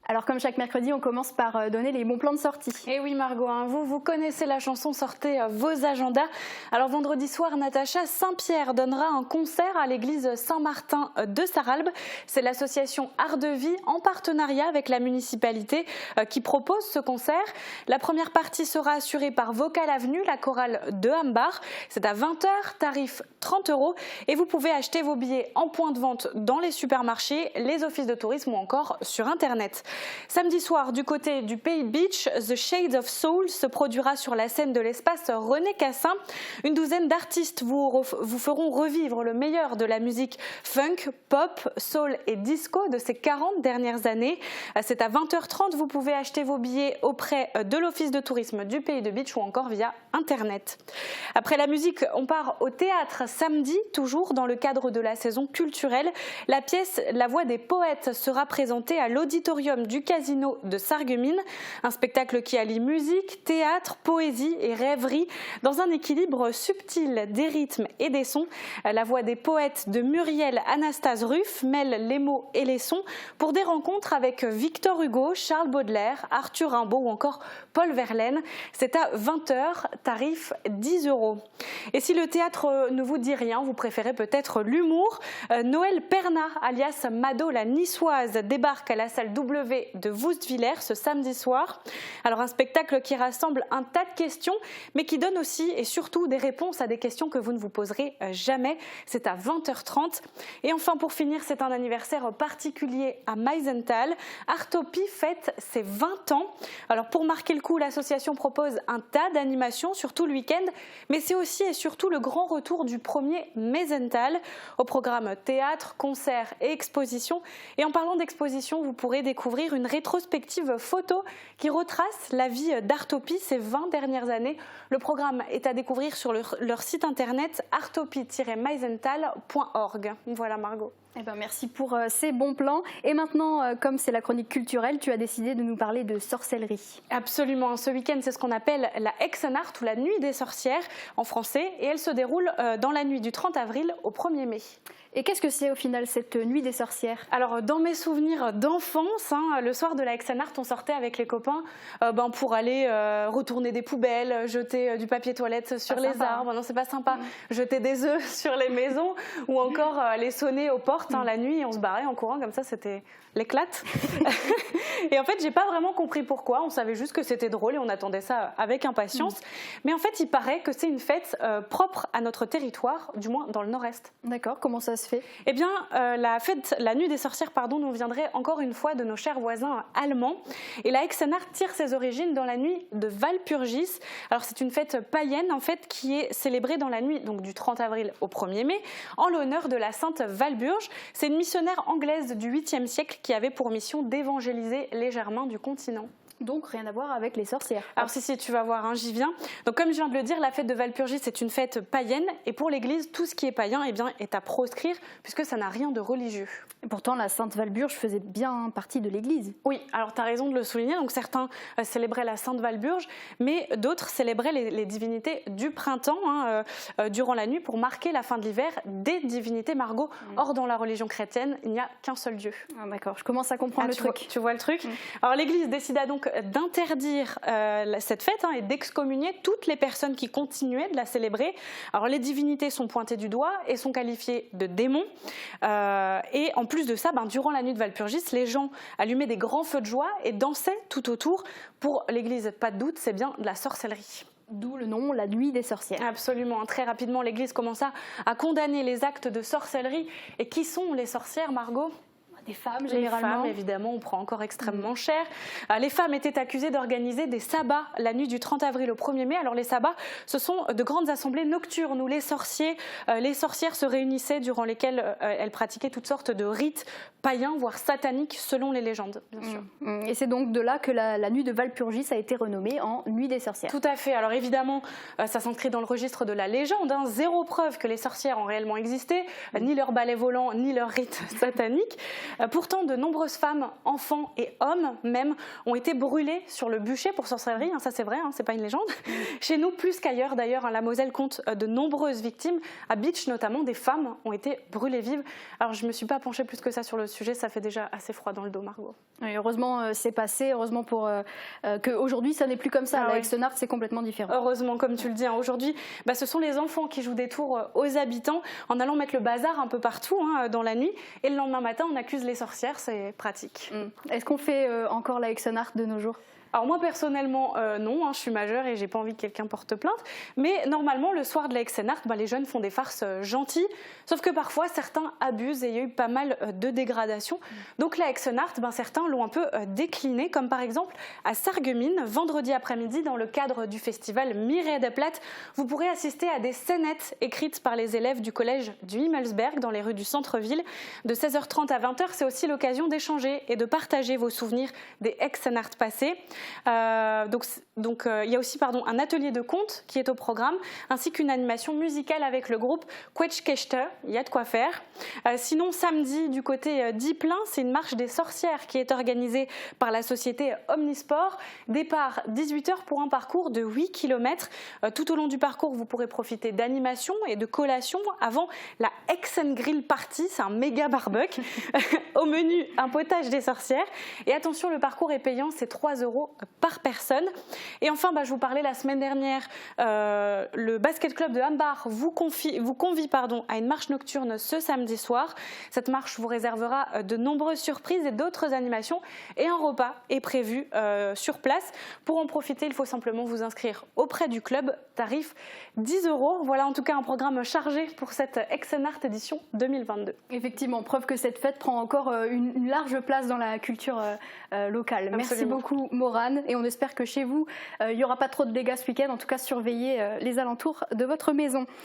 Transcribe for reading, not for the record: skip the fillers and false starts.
Alors comme chaque mercredi, on commence par donner les bons plans de sortie. Et oui Margot, vous connaissez la chanson, sortez vos agendas. Alors vendredi soir, Natacha Saint-Pierre donnera un concert à l'église Saint-Martin de Sarralbe. C'est l'association Art de Vie en partenariat avec la municipalité qui propose ce concert. La première partie sera assurée par Vocal Avenue, la chorale de Hambach. C'est à 20h, tarif 30 € et vous pouvez acheter vos billets en point de vente dans les supermarchés, les offices de tourisme ou encore sur Internet. Samedi soir, du côté du Pays Beach, The Shades of Soul se produira sur la scène de l'espace René Cassin. Une douzaine d'artistes vous feront revivre le meilleur de la musique funk, pop, soul et disco de ces 40 dernières années. C'est à 20h30, vous pouvez acheter vos billets auprès de l'office de tourisme du Pays de Beach ou encore via Internet. Après la musique, on part au théâtre samedi, toujours dans le cadre de la saison culturelle. La pièce La Voix des Poètes sera présentée à l'auditorium du Casino de Sarreguemines, un spectacle qui allie musique, théâtre, poésie et rêverie dans un équilibre subtil des rythmes et des sons. La Voix des Poètes de Muriel Anastase Ruff mêle les mots et les sons pour des rencontres avec Victor Hugo, Charles Baudelaire, Arthur Rimbaud ou encore Paul Verlaine. C'est à 20h, tarif 10 €. Et si le théâtre ne vous dit rien, vous préférez peut-être l'humour, Noël Perna, alias Mado la Niçoise, débarque à la salle W de Woustviller ce samedi soir. Alors un spectacle qui rassemble un tas de questions mais qui donne aussi et surtout des réponses à des questions que vous ne vous poserez jamais. C'est à 20h30. Et enfin pour finir, c'est un anniversaire particulier à Meisenthal. Artopie fête ses 20 ans. Alors pour marquer le coup, l'association propose un tas d'animations sur tout le week-end, mais c'est aussi et surtout le grand retour du premier Meisenthal. Au programme théâtre, concerts et expositions. Et en parlant d'exposition, vous pourrez découvrir une rétrospective photo qui retrace la vie d'Artopie ces 20 dernières années. Le programme est à découvrir sur leur site internet artopie-meisenthal.org. Voilà Margot. Eh ben, merci pour ces bons plans. Et maintenant, comme c'est la chronique culturelle, tu as décidé de nous parler de sorcellerie. Absolument. Ce week-end, c'est ce qu'on appelle la Hexennacht ou la nuit des sorcières en français. Et elle se déroule dans la nuit du 30 avril au 1er mai. Et qu'est-ce que c'est au final cette nuit des sorcières? Alors dans mes souvenirs d'enfance, le soir de la Hexennacht, on sortait avec les copains pour aller retourner des poubelles, jeter du papier toilette sur les arbres. Non, c'est pas sympa. Jeter des œufs sur les maisons ou encore aller sonner aux portes la nuit et on se barrait en courant comme ça, c'était l'éclate. Et en fait, j'ai pas vraiment compris pourquoi. On savait juste que c'était drôle et on attendait ça avec impatience. Mais en fait, il paraît que c'est une fête propre à notre territoire, du moins dans le nord-est. D'accord, comment ça se fait? Eh bien, la nuit des sorcières, nous viendrait encore une fois de nos chers voisins allemands. Et la Hexennacht tire ses origines dans la nuit de Walpurgis. Alors, c'est une fête païenne, en fait, qui est célébrée dans la nuit donc, du 30 avril au 1er mai, en l'honneur de la sainte Walburge. C'est une missionnaire anglaise du 8e siècle qui avait pour mission d'évangéliser les Germains du continent. Donc rien à voir avec les sorcières. Alors si tu vas voir, j'y viens. Donc comme je viens de le dire, la fête de Walpurgis c'est une fête païenne et pour l'Église, tout ce qui est païen est à proscrire puisque ça n'a rien de religieux. Et pourtant la Sainte Walburge faisait bien partie de l'Église. Oui, alors tu as raison de le souligner. Donc certains célébraient la Sainte Walburge, mais d'autres célébraient les divinités du printemps durant la nuit pour marquer la fin de l'hiver des divinités Margot. Or dans la religion chrétienne, il n'y a qu'un seul Dieu. Ah, d'accord, je commence à comprendre le truc. Tu vois le truc. Alors l'Église décida donc d'interdire cette fête et d'excommunier toutes les personnes qui continuaient de la célébrer. Alors les divinités sont pointées du doigt et sont qualifiées de démons. Et en plus de ça, durant la nuit de Walpurgis, les gens allumaient des grands feux de joie et dansaient tout autour. Pour l'Église, pas de doute, c'est bien de la sorcellerie. D'où le nom, la nuit des sorcières. Absolument. Très rapidement, l'Église commença à condamner les actes de sorcellerie. Et qui sont les sorcières, Margot ? Des femmes, généralement. Les femmes, évidemment, on prend encore extrêmement cher. Les femmes étaient accusées d'organiser des sabbats la nuit du 30 avril au 1er mai. Alors les sabbats, ce sont de grandes assemblées nocturnes où les sorcières se réunissaient durant lesquelles elles pratiquaient toutes sortes de rites païens, voire sataniques, selon les légendes, bien sûr. Et c'est donc de là que la nuit de Walpurgis a été renommée en nuit des sorcières. Tout à fait. Alors évidemment, ça s'inscrit dans le registre de la légende. Zéro preuve que les sorcières ont réellement existé, ni leur balai volant, ni leur rite satanique. Pourtant, de nombreuses femmes, enfants et hommes même ont été brûlés sur le bûcher pour sorcellerie. Ça c'est vrai, c'est pas une légende. Chez nous, plus qu'ailleurs d'ailleurs, la Moselle compte de nombreuses victimes. À Bitche notamment, des femmes ont été brûlées vives. Alors je me suis pas penchée plus que ça sur le sujet, ça fait déjà assez froid dans le dos, Margot. Oui, heureusement c'est passé, heureusement qu'aujourd'hui ça n'est plus comme ça. Avec Aix-en-Arthe, c'est complètement différent. Heureusement, comme tu le dis, aujourd'hui, ce sont les enfants qui jouent des tours aux habitants en allant mettre le bazar un peu partout dans la nuit. Et le lendemain matin, on accuse les sorcières, c'est pratique. Est-ce qu'on fait encore la Aix-en-Arthe de nos jours ? Alors moi personnellement non, je suis majeure et j'ai pas envie que quelqu'un porte plainte, mais normalement le soir de la Aix-en-Arthe, les jeunes font des farces gentilles, sauf que parfois certains abusent et il y a eu pas mal de dégradations. Donc la Aix-en-Arthe, certains l'ont un peu décliné, comme par exemple à Sarreguemines, vendredi après-midi dans le cadre du festival Mireille de Plate, vous pourrez assister à des scénettes écrites par les élèves du collège du Himmelsberg dans les rues du centre-ville. De 16h30 à 20h, c'est aussi l'occasion d'échanger et de partager vos souvenirs des Aix-en-Arthe passés. Donc il y a aussi un atelier de contes qui est au programme, ainsi qu'une animation musicale avec le groupe Quetschkechter, il y a de quoi faire. Sinon samedi du côté d'Ypelin, c'est une marche des sorcières qui est organisée par la société Omnisport. Départ 18h pour un parcours de 8 km. Tout au long du parcours, vous pourrez profiter d'animations et de collations avant la Grill Party, c'est un méga barbecue. Au menu, un potage des sorcières. Et attention, le parcours est payant, c'est 3 € par personne. Et enfin, je vous parlais la semaine dernière, le basket club de Hambar vous convie à une marche nocturne ce samedi soir. Cette marche vous réservera de nombreuses surprises et d'autres animations, et un repas est prévu sur place. Pour en profiter, il faut simplement vous inscrire auprès du club, tarif 10 €. Voilà en tout cas un programme chargé pour cette Aix-en-Arthe édition 2022. Effectivement, preuve que cette fête prend encore une large place dans la culture locale. Absolument. Merci beaucoup Maurane, et on espère que chez vous, il n'y aura pas trop de dégâts ce week-end. En tout cas, surveillez les alentours de votre maison.